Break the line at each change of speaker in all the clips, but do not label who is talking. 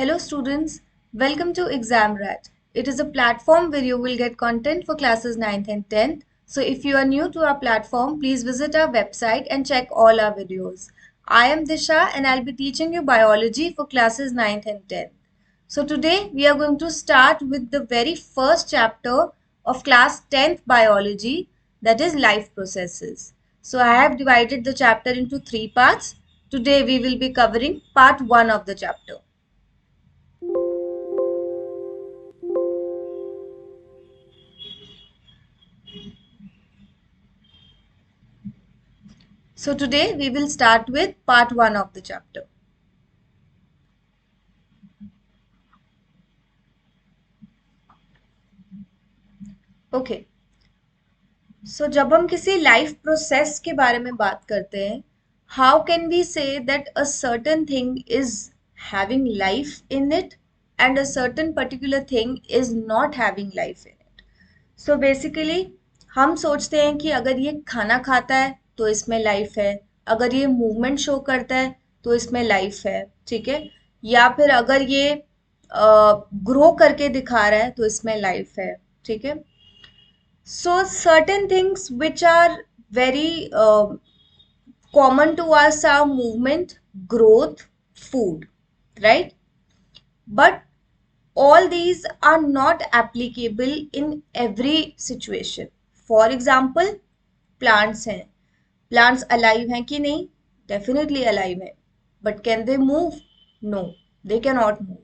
Hello students, welcome to ExamRat. It is a platform where you will get content for classes 9th and 10th. So if you are new to our platform, please visit our website and check all our videos. I am Disha and I'll be teaching you biology for classes 9th and 10th. So today we are going to start with the very first chapter of class 10th biology, that is life processes. So I have divided the chapter into three parts. Today we will be covering part 1 of the chapter. So today we will start with part 1 of the chapter. Okay. So जब हम किसी life process के बारे में बात करते हैं, how can we say that a certain thing is having life in it and a certain particular thing is not having life in it? So basically हम सोचते हैं कि अगर ये खाना खाता है तो इसमें लाइफ है, अगर ये मूवमेंट शो करता है तो इसमें लाइफ है, ठीक है, या फिर अगर ये ग्रो करके दिखा रहा है तो इसमें लाइफ है, ठीक है. So certain things which are very common to us are movement, growth, food, right? But all these are not applicable in every situation. For example, plants हैं. Plants alive हैं कि नहीं? Definitely alive हैं. But can they move? No, they cannot move.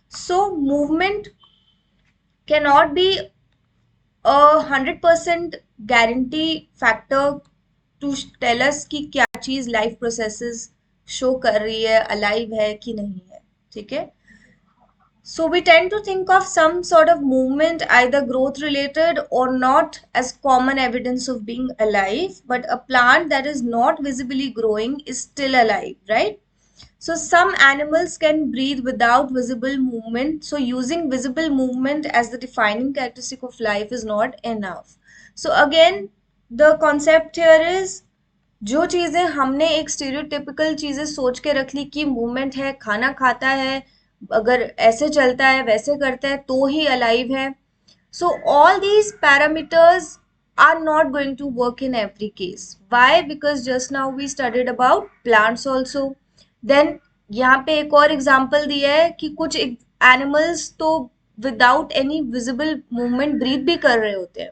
So movement cannot be a 100% guarantee factor to tell us कि क्या चीज life processes show कर रही है, अलाइव है कि नहीं है, ठीक है. So we tend to think of some sort of movement, either growth related or not, as common evidence of being alive, but a plant that is not visibly growing is still alive, right? So some animals can breathe without visible movement. So using visible movement as the defining characteristic of life is not enough. So again, the concept here is जो चीजें हमने एक stereotypical चीजें सोच के रख ली कि movement है, खाना खाता है, अगर ऐसे चलता है वैसे करता है तो ही अलाइव है. So all these parameters are not going to work in every case. Why? Because just now we studied about plants also. Then यहाँ पे एक और एग्जाम्पल दिया है कि कुछ एनिमल्स तो without any visible movement breathe भी कर रहे होते हैं.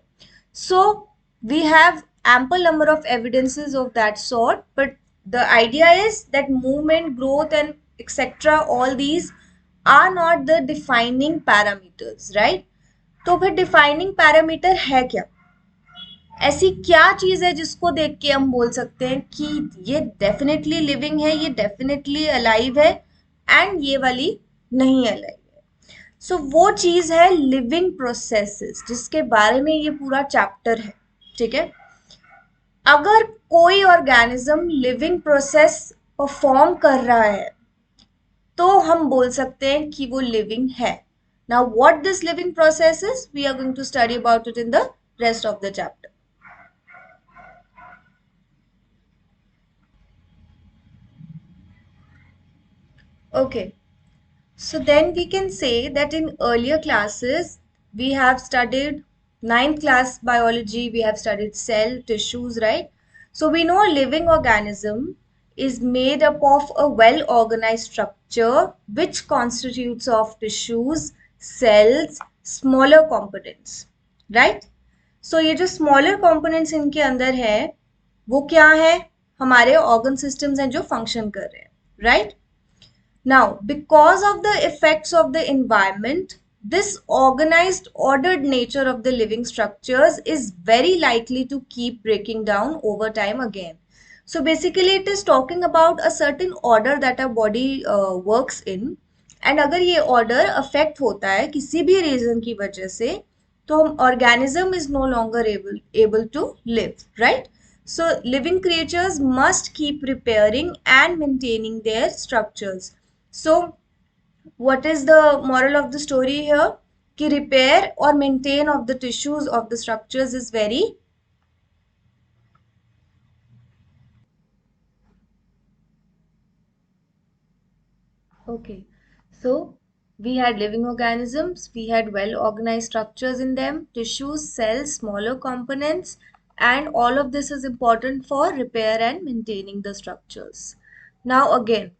So we have ample number of evidences of that sort, but the idea is that movement, growth and etc. all these are not the defining parameters, right? तो फिर defining parameter है क्या? ऐसी क्या चीज है जिसको देख के हम बोल सकते हैं कि ये डेफिनेटली लिविंग है, ये डेफिनेटली अलाइव है एंड ये वाली नहीं अलाइव है. सो वो चीज है लिविंग प्रोसेसेस जिसके बारे में ये पूरा चैप्टर है, ठीक है. अगर कोई ऑर्गेनिज्म लिविंग प्रोसेस परफॉर्म कर रहा है तो हम बोल सकते हैं कि वो लिविंग है. Now what this living process is, we are going to study about it in the rest of the chapter. Okay, so then we can say that in earlier classes we have studied ninth class biology, we have studied cell, tissues, right? So we know a living organism is made up of a well organized structure which constitutes of tissues, cells, smaller components, right? So ये जो smaller components इनके अंदर है वो क्या है? हमारे organ systems हैं जो function कर रहे हैं, right? Now, because of the effects of the environment, this organized, ordered nature of the living structures is very likely to keep breaking down over time again. So basically, it is talking about a certain order that our body works in. And अगर ये order affect होता है किसी भी reason की वजह से, तो organism is no longer able to live, right? So living creatures must keep repairing and maintaining their structures. So what is the moral of the story here? कि repair or maintain of the tissues of the structures is very okay. So We had living organisms, we had well organized structures in them, tissues, cells, smaller components, and all of this is important for repair and maintaining the structures. Now, again,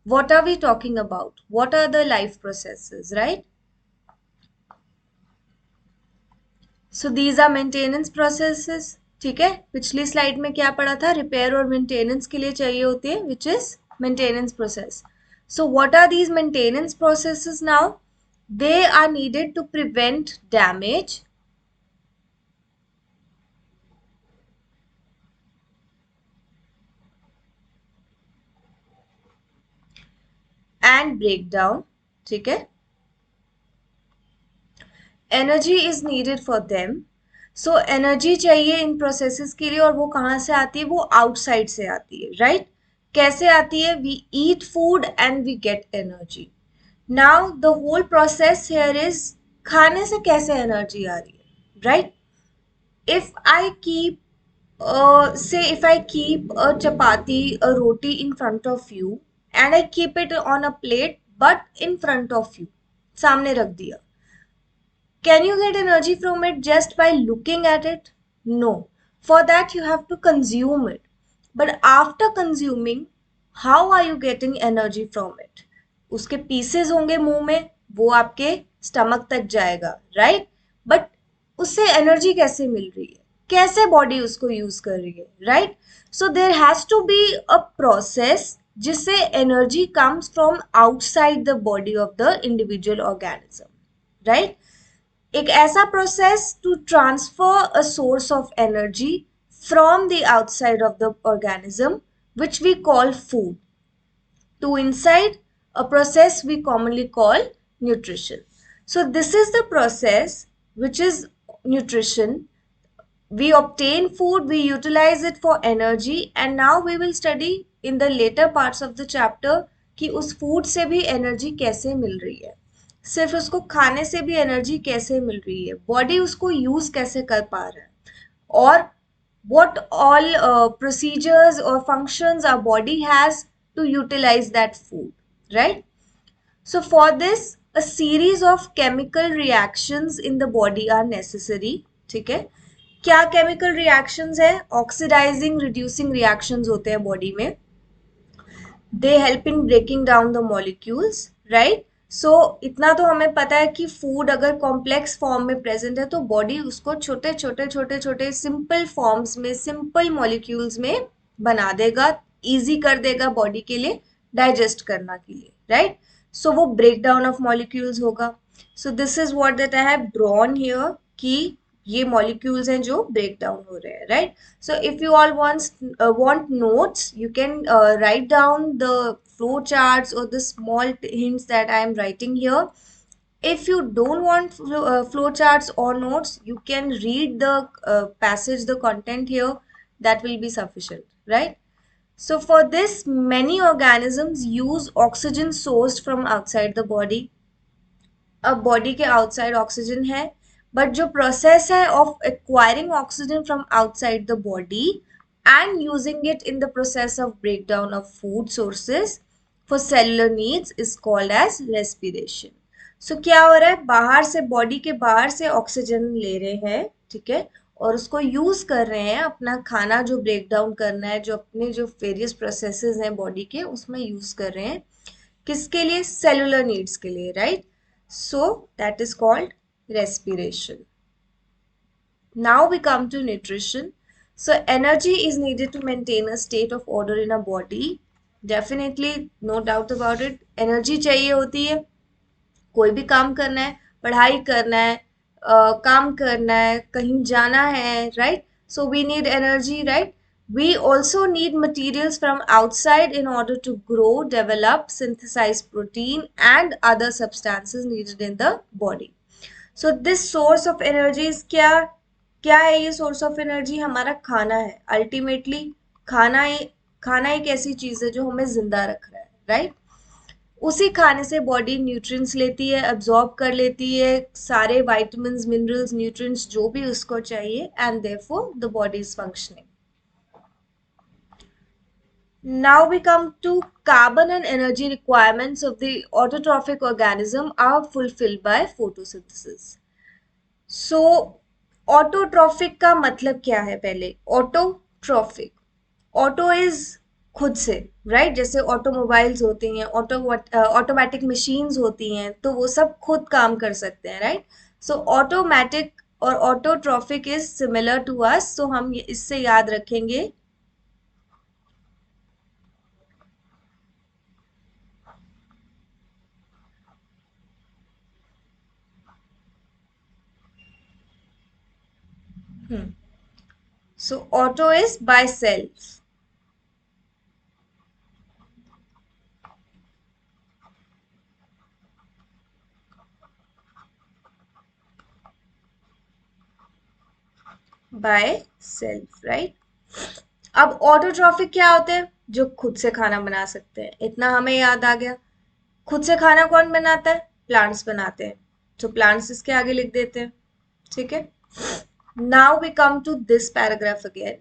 what are we talking about? What are the life processes, right? So these are maintenance processes. ठीक है, पिछली slide में क्या पढ़ा था? Repair और maintenance के लिए चाहिए होती है, which is maintenance process. So what are these maintenance processes now? They are needed to prevent damage and breakdown. ठीक है, energy is needed for them. So energy चाहिए इन प्रोसेसेस के लिए, और वो कहाँ से आती है? वो आउटसाइड से आती है, राइट right? कैसे आती है? We eat food and we get energy. Now the whole process here is, खाने से कैसे एनर्जी आ रही है, right? If I keep say if I keep a chapati, a roti in front of you, and I keep it on a plate but in front of you, सामने रख दिया, can you get energy from it just by looking at it? No. For that, you have to consume it. But after consuming, how are you getting energy from it? उसके pieces होंगे मुंह में, वो आपके stomach तक जाएगा, right? But उससे energy कैसे मिल रही है? कैसे body उसको use कर रही है, right? So there has to be a process जिससे energy comes from outside the body of the individual organism, right? एक ऐसा process to transfer a source of energy from the outside of the organism which we call food to inside, a process we commonly call nutrition. So this is the process which is nutrition. We obtain food, we utilize it for energy, and now we will study in the later parts of the chapter कि उस food से भी energy कैसे मिल रही है, सिर्फ उसको खाने से भी एनर्जी कैसे मिल रही है, बॉडी उसको यूज कैसे कर पा रहा है, और what all procedures or functions our body has to utilize that food, right? So for this, a series of chemical reactions in the body are necessary. ठीक है, क्या केमिकल रिएक्शंस है? ऑक्सीडाइजिंग रिड्यूसिंग रिएक्शंस होते हैं body में. They help in breaking down the molecules, right? So इतना तो हमें पता है कि फूड अगर कॉम्प्लेक्स फॉर्म में प्रेजेंट है तो बॉडी उसको छोटे छोटे छोटे छोटे सिंपल फॉर्म्स में, सिंपल मॉलिक्यूल्स में बना देगा, इजी कर देगा बॉडी के लिए डाइजेस्ट करना के लिए, राइट? सो वो ब्रेक डाउन ऑफ मॉलिक्यूल्स होगा. सो this is what that I have drawn here कि ये मॉलिक्यूल्स हैं जो ब्रेक डाउन हो रहे हैं, right? So if you all want notes, you can write down the flow charts or the small hints that I am writing here. If you don't want flow charts or notes, you can read the passage, the content here, that will be sufficient, right? So for this, many organisms use oxygen sourced from outside the body. अब body के outside oxygen है, but जो process है of acquiring oxygen from outside the body and using it in the process of breakdown of food sources for cellular needs is called as respiration. So क्या हो रहा है? बाहर से, बॉडी के बाहर से ऑक्सीजन ले रहे हैं, ठीक है, और उसको यूज कर रहे हैं अपना खाना जो ब्रेक डाउन करना है, जो अपने जो वेरियस प्रोसेसेस हैं बॉडी के उसमें यूज कर रहे हैं. किसके लिए? सेलुलर नीड्स के लिए, right? So that is called respiration. Now we come to nutrition. So energy is needed to maintain a state of order in a body. Definitely, no doubt about it. Energy चाहिए होती है. कोई भी काम करना है, पढ़ाई करना है, काम करना है, कहीं जाना है, right? So we need energy, right? We also need materials from outside in order to grow, develop, synthesize protein and other substances needed in the body. So this source of energy is क्या? क्या है ये source of energy? हमारा खाना है. Ultimately, खाना एक ऐसी चीज है जो हमें जिंदा रख रहा है, right? उसी खाने से बॉडी न्यूट्रिएंट्स लेती है, अब्जॉर्ब कर लेती है सारे विटामिन्स, मिनरल्स, न्यूट्रिएंट्स जो भी उसको चाहिए, and therefore the body is functioning. Now we come to carbon and energy requirements of the autotrophic organism are fulfilled by photosynthesis. So autotrophic का मतलब क्या है? पहले ऑटोट्रॉफिक, ऑटो इज खुद से, राइट? जैसे ऑटोमोबाइल्स होती हैं, ऑटोमेटिक मशीन्स होती हैं, तो वो सब खुद काम कर सकते हैं, राइट? सो ऑटोमेटिक और autotrophic is similar to us, तो हम इससे याद रखेंगे। So auto is by self, by self, right? अब ऑटोट्रॉफिक क्या होते हैं? जो खुद से खाना बना सकते हैं, इतना हमें याद आ गया। खुद से खाना कौन बनाता है? प्लांट्स बनाते हैं, तो प्लांट्स इसके आगे लिख देते हैं, ठीक है? Now we come to this paragraph again.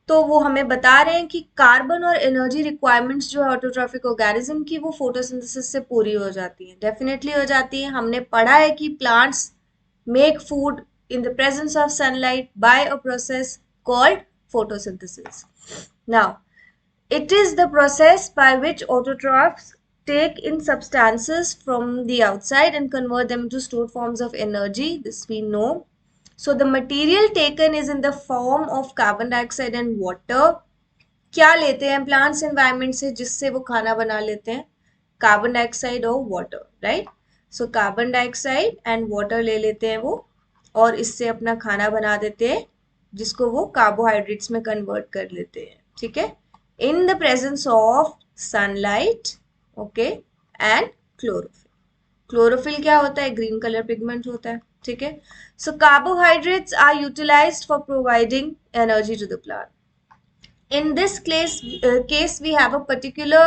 तो वो हमें बता रहे हैं कि कार्बन और एनर्जी रिक्वायरमेंट्स जो है ऑटोट्रॉफिक ऑर्गेनिज्म की, वो फोटोसिंथेसिस से पूरी हो जाती है, डेफिनेटली हो जाती है। हमने पढ़ा है कि plants make food in the presence of sunlight by a process called photosynthesis. Now, it is the process by which autotrophs take in substances from the outside and convert them into stored forms of energy. This we know. So the material taken is in the form of carbon dioxide and water. क्या लेते हैं plants environment से जिससे वो खाना बना लेते हैं? कार्बन डाइऑक्साइड और water, right? So carbon dioxide and water ले लेते हैं वो, और इससे अपना खाना बना देते हैं, जिसको वो कार्बोहाइड्रेट्स में कन्वर्ट कर लेते हैं, ठीक है? इन the presence of sunlight, okay, and chlorophyll. Chlorophyll क्या होता है? ग्रीन कलर पिगमेंट होता है, ठीक है? So carbohydrates are utilised for providing energy to the plant. In this case we have a particular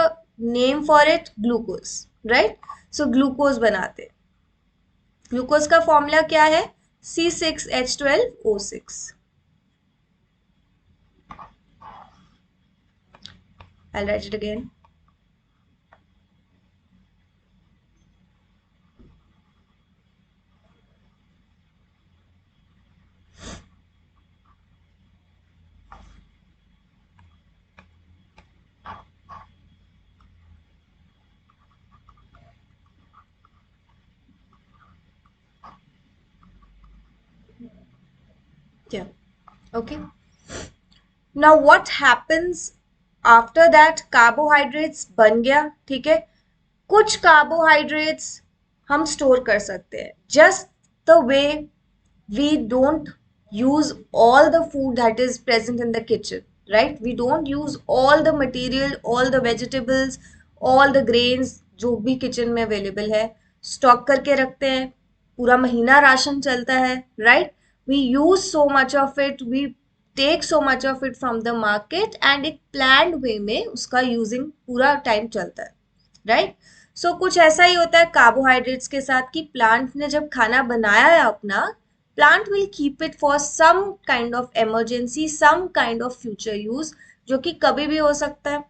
name for it, glucose, right? So glucose बनाते हैं। Glucose का फॉर्मूला क्या है? C6H12O6. I'll write it again. Yeah, okay. Now what happens after that? Carbohydrates बन गया, ठीक है? कुछ कार्बोहाइड्रेट्स हम स्टोर कर सकते हैं, just the way we don't use all the food that is present in the kitchen, right? We don't use all the material, all the vegetables, all the grains जो भी किचन में available है, stock करके रखते हैं, पूरा महीना ration चलता है, right? We use so much of it, we take so much of it from the market, and एक planned way में उसका यूजिंग पूरा टाइम चलता है, राइट? सो कुछ ऐसा ही होता है कार्बोहाइड्रेट्स के साथ कि प्लांट ने जब खाना बनाया है अपना, plant will keep it for some kind of emergency, some kind of future use, जो कि कभी भी हो सकता है,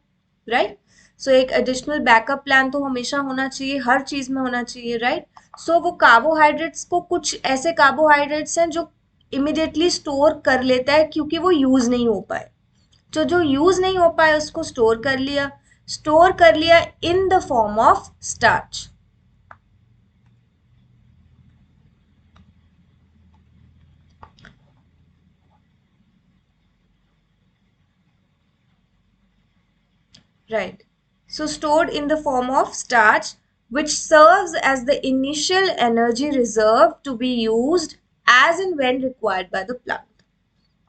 राइट? सो एक एडिशनल बैकअप प्लान तो हमेशा होना चाहिए, हर चीज में होना चाहिए, राइट? सो वो कार्बोहाइड्रेट्स को, कुछ ऐसे कार्बोहाइड्रेट्स हैं जो इमिडिएटली स्टोर कर लेता है क्योंकि वो यूज नहीं हो पाए, तो जो यूज नहीं हो पाए उसको स्टोर कर लिया in the form of starch. Right. So stored in the form of starch, which serves as the initial energy reserve to be used as and when required by the plant.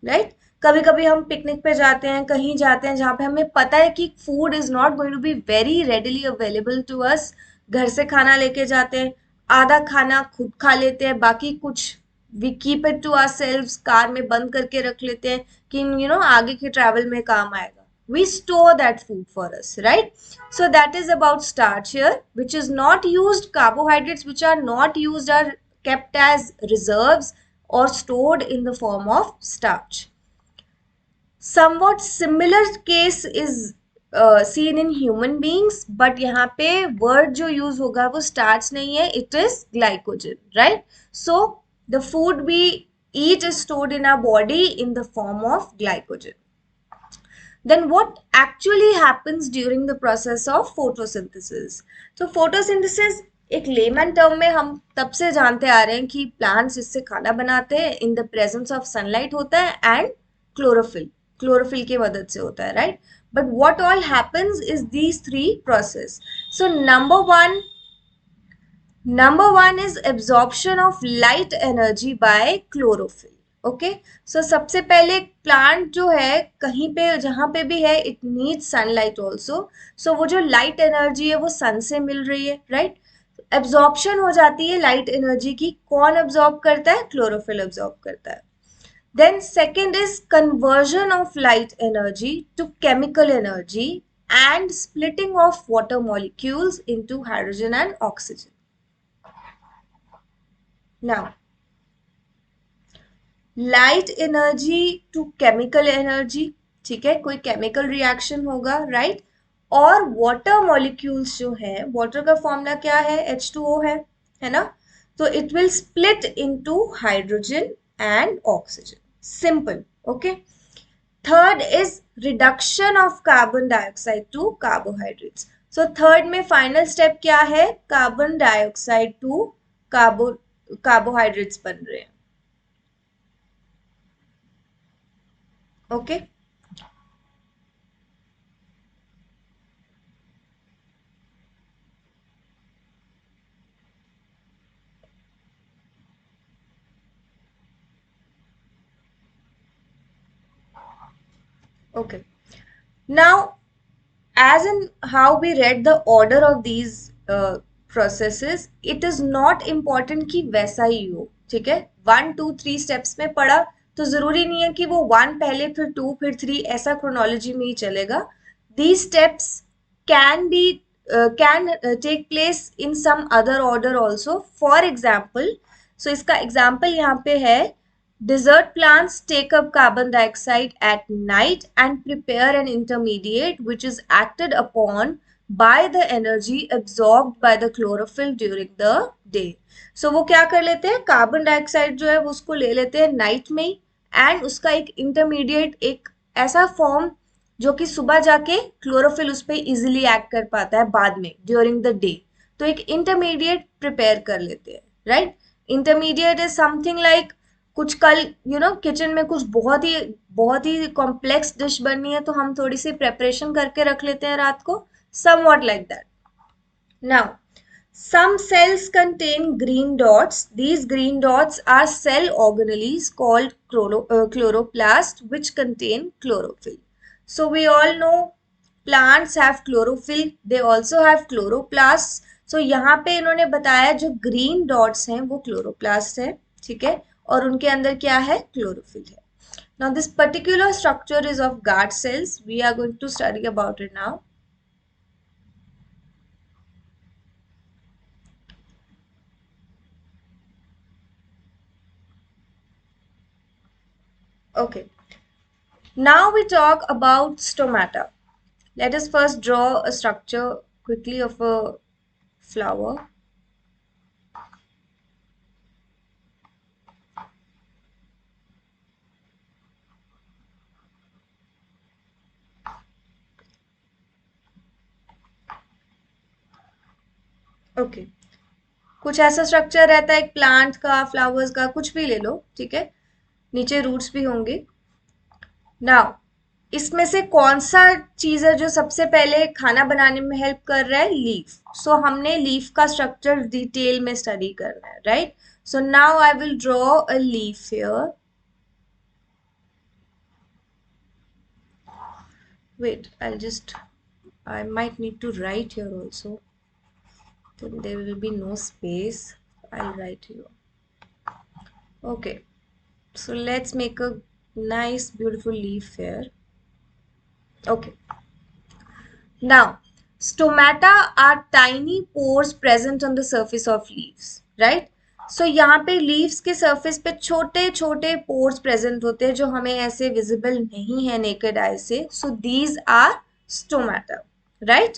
Right? कभी कभी हम picnic पे जाते हैं, कहीं जाते हैं जहाँ पे हमें पता है कि food is not going to be very readily available to us, घर से खाना लेके जाते हैं, आधा खाना खुद खा लेते हैं, बाकी कुछ we keep it to ourselves, car में बंद करके रख लेते हैं कि आगे के ट्रैवल में काम आएगा. We store that food for us, right? So that is about starch here, which is not used. Carbohydrates which are not used are kept as reserves or stored in the form of starch. Somewhat similar case is seen in human beings, but यहाँ पे word जो use होगा वो starch नहीं है, it is glycogen, right? So the food we eat is stored in our body in the form of glycogen. Then what actually happens during the process of photosynthesis? तो photosynthesis एक lemon term में हम तब से जानते आ रहे हैं कि प्लांट्स इससे खाना बनाते हैं, in the presence of sunlight होता है एंड क्लोरोफिल की मदद से होता है, right? But what all happens is these three process. So number one is absorption of light energy by chlorophyll. Okay, so सबसे पहले प्लांट जो है कहीं पे जहां पे भी है इट नीड्स सनलाइट ऑल्सो. सो वो जो लाइट एनर्जी है वो सन से मिल रही है, राइट? एब्जॉर्प्शन हो जाती है लाइट एनर्जी की. कौन एब्जॉर्ब करता है? क्लोरोफिल एब्जॉर्ब करता है. Then second is conversion of light energy to chemical energy and splitting of water molecules into hydrogen and oxygen. Now, light energy to chemical energy, ठीक है, कोई chemical reaction होगा, right? और water molecules जो है, water का formula क्या है? H2O है ना? तो it will split into hydrogen and oxygen. Simple, okay? Third is reduction of carbon dioxide to carbohydrates. So third में final step क्या है? Carbon dioxide to carbohydrates बन रहे हैं. Okay? Okay. Now, as in how we read the order of these processes, it is not important कि वैसा ही हो, ठीक है? 1 2 3 steps में पढ़ा तो जरूरी नहीं है कि वो 1 पहले फिर 2 फिर 3 ऐसा chronology में ही चलेगा. These steps can be can take place in some other order also. For example, so इसका example यहाँ पे है. Desert plants take up carbon dioxide at night and prepare an intermediate which is acted upon by the energy absorbed by the chlorophyll during the day. So वो क्या कर लेते हैं? Carbon dioxide जो है वो उसको ले लेते हैं नाइट में ही एंड उसका एक इंटरमीडिएट, एक ऐसा फॉर्म जो कि सुबह जाके क्लोरोफिल उस पर इजिली एक्ट कर पाता है बाद में ड्यूरिंग द डे. तो एक इंटरमीडिएट प्रिपेयर कर लेते हैं, right? Intermediate is something like कुछ कल किचन में कुछ बहुत ही कॉम्प्लेक्स डिश बननी है तो हम थोड़ी सी प्रेपरेशन करके रख लेते हैं रात को. Somewhat like that. Now some cells contain green dots. These green dots are cell organelles called chloroplast which contain chlorophyll. So we all know plants have chlorophyll, they also have chloroplasts. So यहाँ पे इन्होंने बताया जो green dots हैं वो chloroplast है, ठीक है, और उनके अंदर क्या है? Chlorophyll है. Now this particular structure is of guard cells. We are going to study about it now. Okay. Now we talk about stomata. Let us first draw a structure quickly of a flower. Okay. कुछ ऐसा structure रहता है एक plant का, flowers का, कुछ भी ले लो, ठीक है? नीचे रूट्स भी होंगे. नाउ इसमें से कौन सा चीज है जो सबसे पहले खाना बनाने में हेल्प कर रहा है? लीफ. सो हमने लीफ का स्ट्रक्चर डिटेल में स्टडी करना है, right? So now I will draw a leaf here. Wait, I might need to write here also. Then there will be no space. I'll write here. Okay. So let's make a nice beautiful leaf here. Okay. Now, stomata are tiny pores present on the surface of leaves, right? So यहाँ पे leaves के surface पे छोटे छोटे pores present होते हैं जो हमें ऐसे visible नहीं है naked eye से. So these are stomata, right?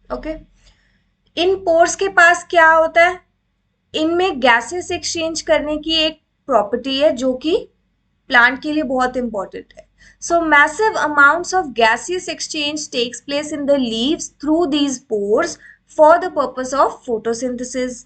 Okay. In pores के पास क्या होता है? इनमें गैसेस एक्सचेंज करने की एक प्रॉपर्टी है जो कि प्लांट के लिए बहुत इंपॉर्टेंट है. So massive amounts of gaseous exchange takes place in the leaves through these pores for the purpose of photosynthesis.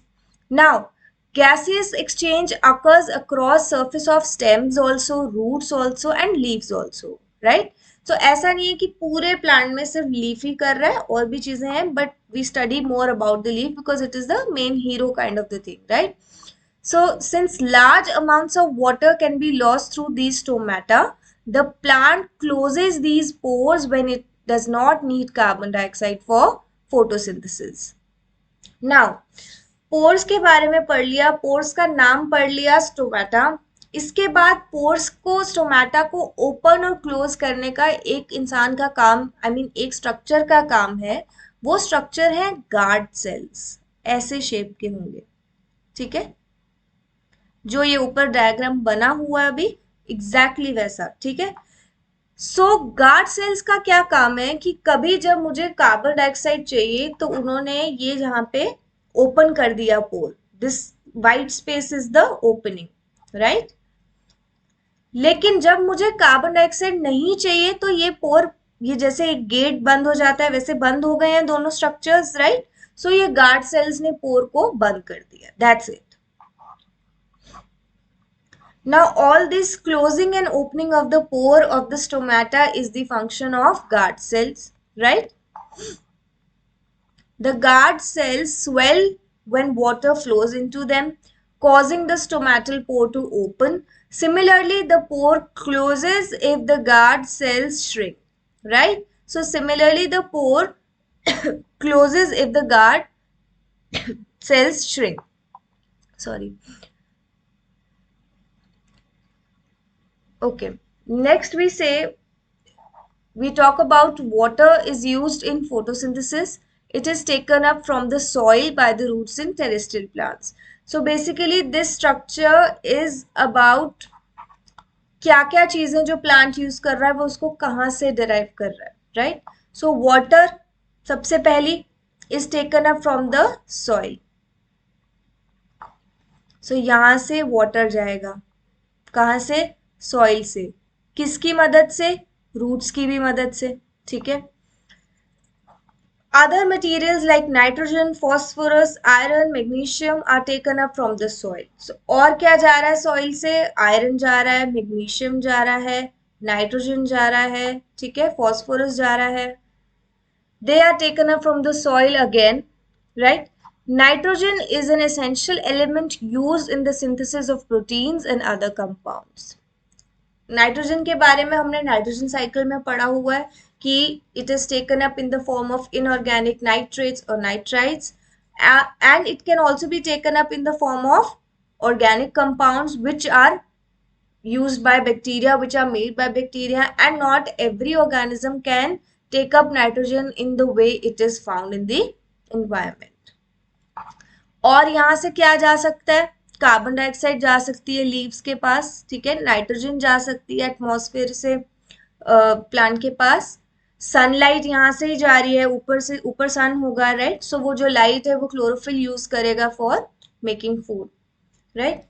Now, gaseous exchange occurs across surface of stems also, roots also and leaves also, right? So ऐसा नहीं है कि पूरे plant में सिर्फ leaf ही कर रहा है, और भी चीजें हैं, but we study more about the leaf because it is the main hero kind of the thing, right? So since large amounts of water can be lost through these stomata, the plant closes these pores when it does not need carbon dioxide for photosynthesis. Now, pores के बारे में पढ़ लिया, pores का नाम पढ़ लिया stomata. इसके बाद पोर्स को, स्टोमेटा को ओपन और क्लोज करने का एक इंसान का काम, आई मीन एक स्ट्रक्चर का काम है. वो स्ट्रक्चर है गार्ड सेल्स. ऐसे शेप के होंगे, ठीक है? जो ये ऊपर डायग्राम बना हुआ है अभी, एग्जैक्टली वैसा, ठीक है? सो गार्ड सेल्स का क्या काम है कि कभी जब मुझे कार्बन डाइऑक्साइड चाहिए तो उन्होंने ये यहाँ पे ओपन कर दिया pore. This white space is the opening, right? लेकिन जब मुझे कार्बन डाइऑक्साइड नहीं चाहिए तो ये पोर, ये जैसे एक गेट बंद हो जाता है वैसे बंद हो गए हैं दोनों स्ट्रक्चर्स, राइट? सो ये गार्ड सेल्स ने पोर को बंद कर दिया. That's it. Now all this closing and opening of the pore of the stomata is the function of guard cells, right? The guard cells swell when water flows into them, causing the stomatal pore to open. Similarly, the pore closes if the guard cells shrink, right? So similarly, the pore closes if the guard cells shrink. Sorry. Okay. Next we talk about water is used in photosynthesis. It is taken up from the soil by the roots in terrestrial plants. So basically this structure is about क्या क्या चीजें जो plant use कर रहा है वो उसको कहाँ से डिराइव कर रहा है, राइट? सो वाटर सबसे पहली is taken up from the soil. So यहां से वाटर जाएगा, कहाँ से? सॉइल से. किसकी मदद से? रूट्स की भी मदद से, ठीक है? Other materials like nitrogen, phosphorus, iron, magnesium are taken up from the soil. So, और क्या जा रहा है soil से? Iron जा रहा है, magnesium जा रहा है, nitrogen जा रहा है, ठीक है? Phosphorus जा रहा है. They are taken up from the soil again, right? Nitrogen is an essential element used in the synthesis of proteins and other compounds. Nitrogen के बारे में हमने नाइट्रोजन साइकिल में पढ़ा हुआ है कि it is taken up in the form of inorganic nitrates और nitrites, and it can also be taken up in the form of organic compounds which are used by bacteria, which are made by bacteria, and not every organism can take up nitrogen in the way it is found in the environment. और यहाँ से क्या जा सकता है? Carbon dioxide जा सकती है लीव्स के पास, ठीक है? नाइट्रोजन जा सकती है एटमॉस्फेयर से प्लांट के पास. सनलाइट यहाँ से ही जा रही है, ऊपर से, ऊपर सन होगा, राइट? सो वो जो लाइट है वो क्लोरोफिल यूज करेगा for making food, right?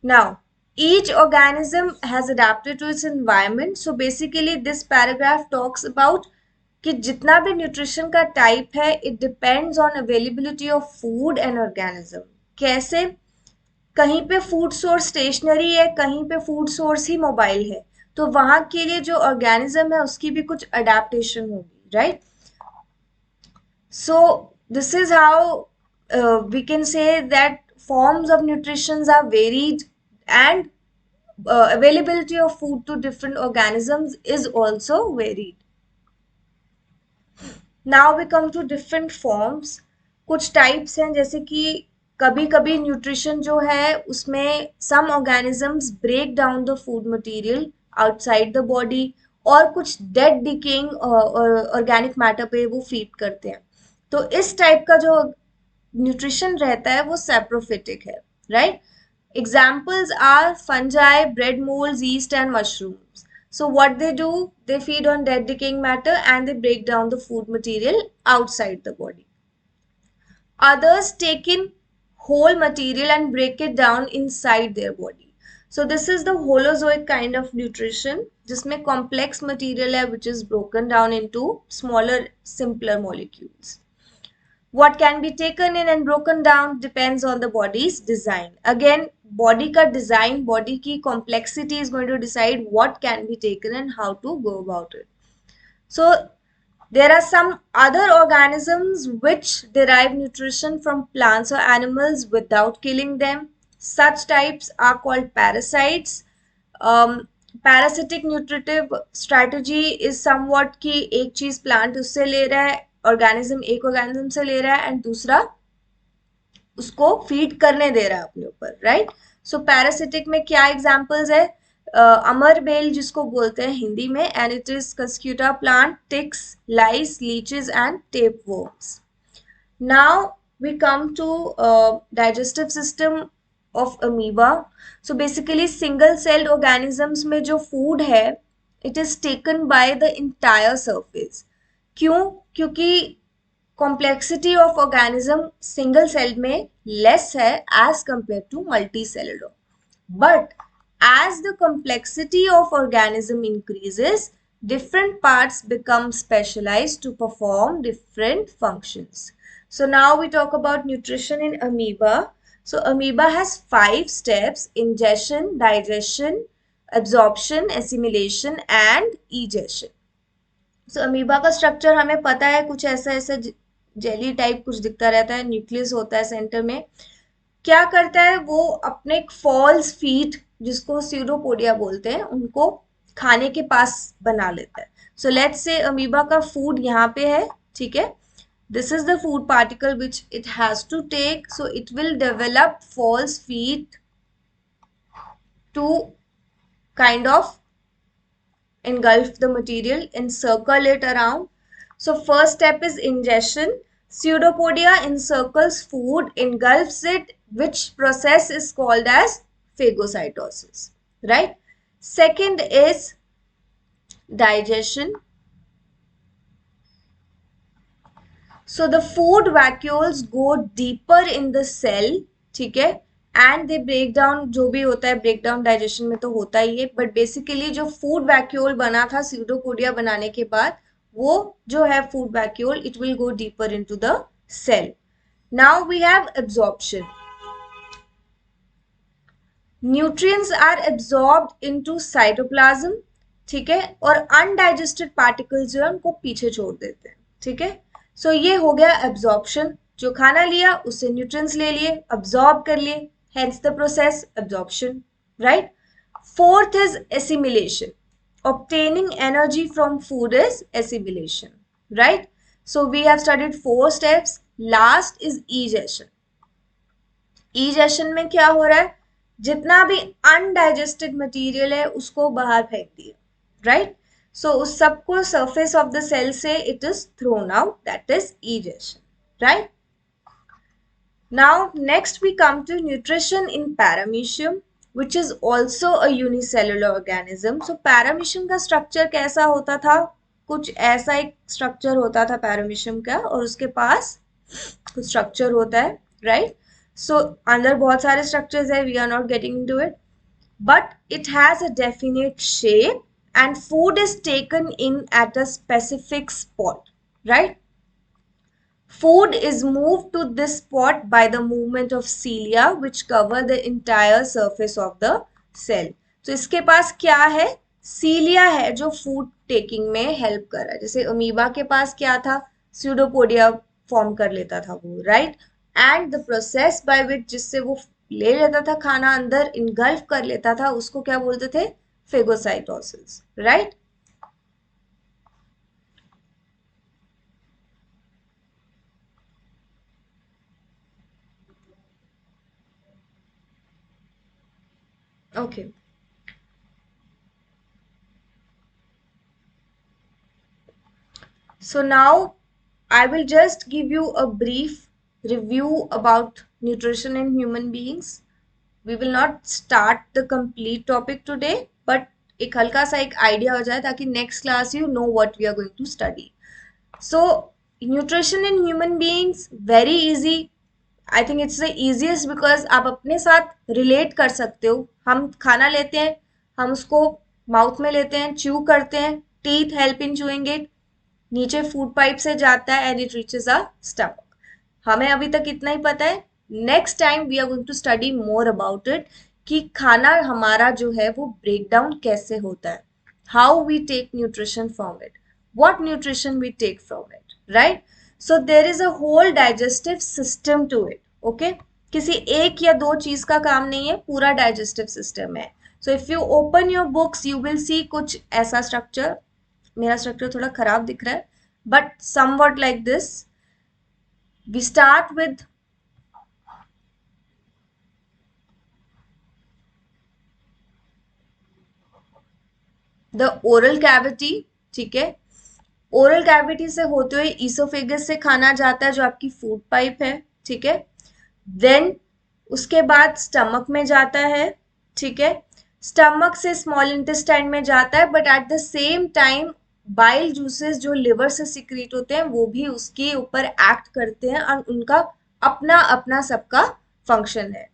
Now each organism has adapted to its environment. So basically this paragraph talks about कि जितना भी न्यूट्रिशन का टाइप है it depends on availability of food and organism. कैसे? कहीं पे फूड सोर्स स्टेशनरी है, कहीं पे फूड सोर्स ही मोबाइल है, तो वहां के लिए जो ऑर्गेनिज्म है उसकी भी कुछ अडेप्टेशन होगी, right? So this is how we can say that forms of nutrition are varied, and availability of food to different organisms is also varied. Now we come to different forms. कुछ types हैं, जैसे कि कभी कभी nutrition जो है उसमें some organisms break down the food material outside the body, और कुछ डेड डिकेइंग ऑर्गेनिक मैटर पे वो फीड करते हैं. तो इस टाइप का जो न्यूट्रिशन रहता है वो सैप्रोफिटिक है, right? Examples are fungi, bread moulds, yeast and mushrooms. So what they do, they feed on dead decaying matter and they break down the food material outside the body. Others take in whole material and break it down inside their body. So this is the holozoic kind of nutrition, जिसमें complex material है which is broken down into smaller, simpler molecules. What can be taken in and broken down depends on the body's design. Again, body का design, body की complexity is going to decide what can be taken and how to go about it. So there are some other organisms which derive nutrition from plants or animals without killing them. Such types are called parasites. Parasitic nutritive strategy is somewhat कि एक चीज plant उससे ले रहा है, organism एक organism से ले रहा है एंड दूसरा उसको फीड करने दे रहा है अपने ऊपर, राइट. सो पैरासिटिक में क्या एग्जांपल्स है, अमर बेल जिसको बोलते हैं हिंदी में, and it is cuscuta plant, ticks, lice, leeches and tape worms. Now we come to digestive system of amoeba. So basically single celled organisms में जो फूड है it is taken by the entire surface. क्यों? क्योंकि complexity of organism single celled में less है as compare to multi cellular. But as the complexity of organism increases, different parts become specialized to perform different functions. So now we talk about nutrition in amoeba. So amoeba has 5 steps: ingestion, digestion, absorption, assimilation and egestion. So amoeba का structure हमें पता है, कुछ ऐसा ऐसा jelly type कुछ दिखता रहता है, न्यूक्लियस होता है सेंटर में. क्या करता है वो, अपने एक फॉल्स फीट जिसको स्यूडोपोडिया बोलते हैं उनको खाने के पास बना लेता है. सो लेट्स से अमीबा का फूड यहाँ पे है, ठीक है. This is the food particle which it has to take. So it will develop false feet to kind of engulf the material, encircle it around. So first step is ingestion. Pseudopodia encircles food, engulfs it, which process is called as phagocytosis, right? Second is digestion. So the food vacuoles go deeper in the cell, ठीक है, and they break down. जो भी होता है break down digestion में तो होता ही है, बट बेसिकली जो फूड वैक्यूल बना था स्यूडोपोडिया बनाने के बाद, वो जो है food vacuole, it will go deeper into the cell. Now we have absorption. Nutrients are absorbed into cytoplasm, ठीक है, और अनडाइजेस्टेड पार्टिकल्स जो है उनको पीछे छोड़ देते हैं, ठीक है. सो ये हो गया एब्जॉर्प्शन. जो खाना लिया उससे न्यूट्रिएंट्स ले लिए, अब्जॉर्ब कर लिए, hence the process absorption, right? Fourth is assimilation. Obtaining energy from food is assimilation, right? So we have studied 4 steps. Last is egestion. Egestion में क्या हो रहा है, जितना भी अनडाइजेस्टेड मटेरियल है उसको बाहर फेंक दिया, right? So उस सबको surface of the cell से it is thrown out, that is egestion, right? Now next we come to nutrition in paramecium, which is also a unicellular organism. So paramecium का structure कैसा होता था, कुछ ऐसा एक structure होता था paramecium का, और उसके पास कुछ structure होता है, right? So अंदर बहुत सारे structures है, we are not getting into it, but it has a definite shape and food is taken in at a specific spot, right? Food is moved to this spot by the movement of cilia which cover the entire surface of the cell. तो इसके पास क्या है, cilia है जो food taking में help कर रहा है. जैसे अमीबा के पास क्या था, pseudopodia form कर लेता था वो, right? And the process by which जिससे वो ले लेता था खाना अंदर, engulf कर लेता था, उसको क्या बोलते थे, phagocytosis, right? Okay. So now I will just give you a brief review about nutrition in human beings. We will not start the complete topic today, but एक हल्का सा एक आइडिया हो जाए, ताकि next class you know what we are going to study. So nutrition in human beings very easy. I think it's the easiest because आप अपने साथ रिलेट कर सकते हो. हम खाना लेते हैं, हम उसको माउथ में लेते हैं, च्यू करते हैं, teeth help in chewing it, नीचे फूड पाइप से जाता है and it reaches our stomach. हमें अभी तक इतना ही पता है. Next time we are going to study more about it कि खाना हमारा जो है वो ब्रेक डाउन कैसे होता है, how we take nutrition from it, what nutrition we take from it, right? So there is a whole digestive system to it. Okay, किसी एक या दो चीज का काम नहीं है, पूरा डाइजेस्टिव सिस्टम है. So if you open your books you will see कुछ ऐसा स्ट्रक्चर. मेरा स्ट्रक्चर थोड़ा खराब दिख रहा है, but something like this. We start with the oral cavity. ठीक है, ओरल कैविटी से होते हुए ईसोफेगस से खाना जाता है जो आपकी फूड पाइप है. ठीक है, देन उसके बाद स्टमक में जाता है. ठीक है, स्टमक से स्मॉल इंटेस्टाइन में जाता है, but at the same time bile juices जो लिवर से सिक्रीट होते हैं वो भी उसके ऊपर एक्ट करते हैं और उनका अपना अपना सबका फंक्शन है.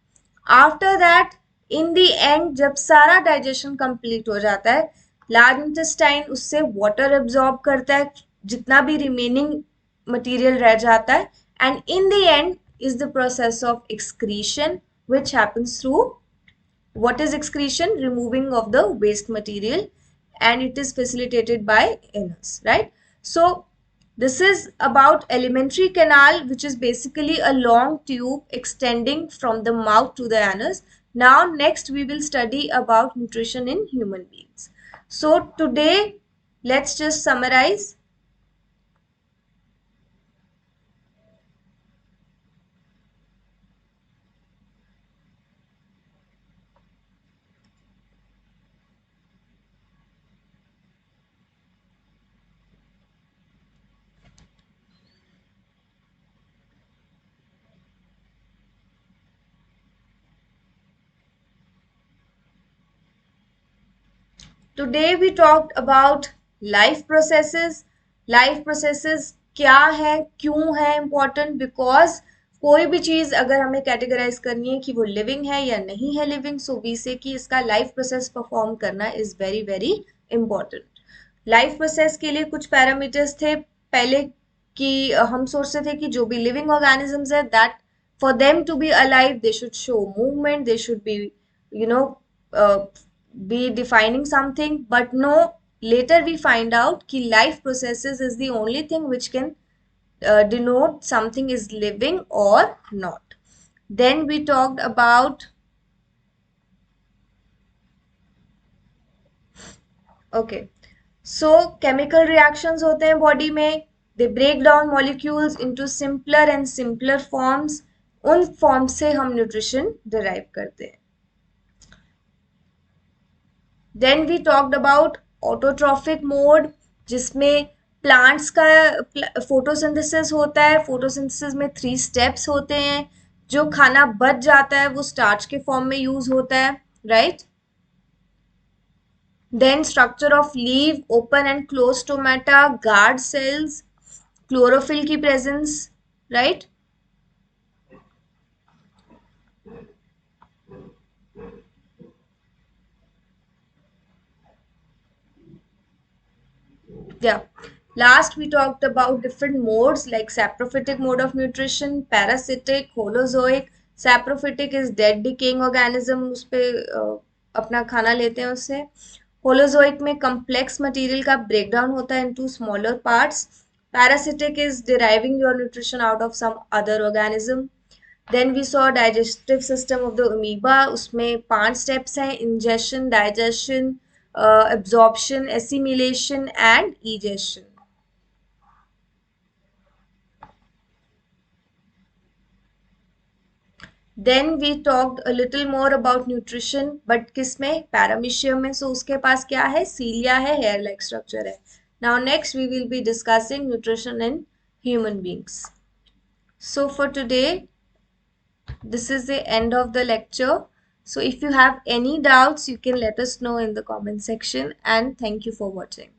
After that in the end जब सारा डाइजेशन कंप्लीट हो जाता है, लार्ज इंटेस्टाइन उससे वाटर एब्जॉर्ब करता है, जितना भी रिमेनिंग मटेरियल रह जाता है, and in the end is the process of excretion, which happens through, what is excretion? Removing of the waste material, and it is facilitated by anus, right? So this is about alimentary canal, which is basically a long tube extending from the mouth to the anus. Now next we will study about nutrition in human beings. So today let's just summarize. Today we talked about life processes. Life processes क्या है, क्यों है important? Because कोई भी चीज अगर हमें categorise करनी है कि वो लिविंग है या नहीं है लिविंग, सो वी से कि इसका लाइफ प्रोसेस परफॉर्म करना is very very important. Life process के लिए कुछ पैरामीटर्स थे पहले कि हम सोचते थे कि जो भी लिविंग ऑर्गेनिजम्स है, that for them to be alive they should show movement, they should be you know be defining something. But no, later we find out ki life processes is the only thing which can denote something is living or not. Then we talked about, okay, so chemical reactions होते हैं body में, they break down molecules into simpler and simpler forms. उन forms से हम nutrition derive करते हैं. Then we talked about autotrophic mode, जिसमें plants का फोटोसिंथेसिस होता है. फोटोसिंथेसिस में 3 स्टेप्स होते हैं. जो खाना बच जाता है वो स्टार्च के फॉर्म में यूज होता है, right? Then structure of leaf, open and close stomata, guard cells, chlorophyll की presence, right? Yeah. Last we talked about different modes like saprophytic mode of nutrition, parasitic, holozoic. Saprophytic is dead decaying organism, उस पे अपना खाना लेते हैं उससे. Holozoic में complex material का breakdown होता है into smaller parts. Parasitic is deriving your nutrition out of some other organism. Then we saw digestive system of the amoeba. उसमें 5 steps हैं: ingestion, digestion, absorption, assimilation and egestion. Then we talked a little more about nutrition, but किस में? Paramecium में. So उसके पास क्या है? Cilia है, hair like structure है. Now next we will be discussing nutrition in human beings. So for today, this is the end of the lecture. So if you have any doubts, you can let us know in the comment section, and thank you for watching.